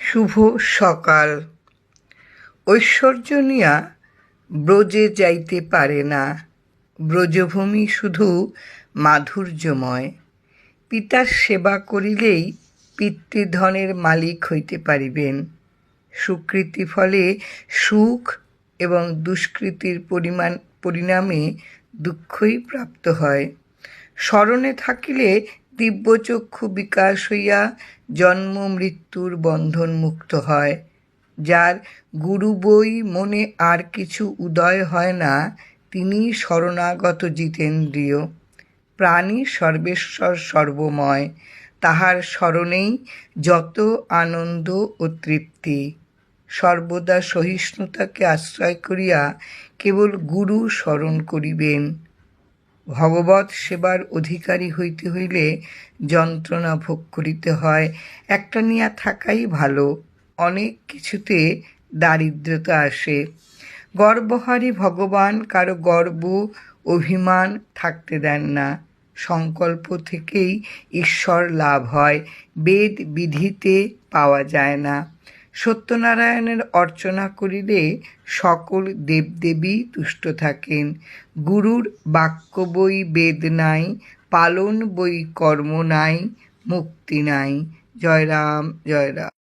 শুভ সকাল। ঐশ্বর্য নিয়া ব্রজে যাইতে পারে না, ব্রজভূমি শুধু মাধুর্যময়। পিতার সেবা করিলেই পিতৃধনের মালিক হইতে পারিবেন। সুকৃতি ফলে সুখ এবং দুষ্কৃতির পরিণামে দুঃখই প্রাপ্ত হয়। স্মরণে থাকিলে দিব্যচক্ষু বিকাশ হইয়া জন্ম মৃত্যুর বন্ধন মুক্ত হয়। যার গুরু বই মনে আর কিছু উদয় হয় না, তিনি শরণাগত জিতেন্দ্রিয়। প্রাণী সর্বেশ্বর সর্বময়, তাহার স্মরণেই যত আনন্দ ও তৃপ্তি। সর্বদা সহিষ্ণুতাকে আশ্রয় করিয়া কেবল গুরু স্মরণ করিবেন। ভগবৎ সেবার অধিকারী হইতে হইলে যন্ত্রণা ভোগ করিতে হয়। একটা নিয়া থাকাই ভালো, অনেক কিছুতে দারিদ্রতা আসে। গর্বহারী ভগবান কারো গর্ব অভিমান থাকতে দেন না। সংকল্প থেকেই ঈশ্বর লাভ হয়, বেদ বিধিতে পাওয়া যায় না। সত্যনারায়ণের অর্চনা করিলে সকল দেবদেবী তুষ্ট থাকেন। গুরুর বাক্য বই বেদ নাই, পালন বই কর্ম নাই, মুক্তি নাই। জয় রাম, জয় রাম।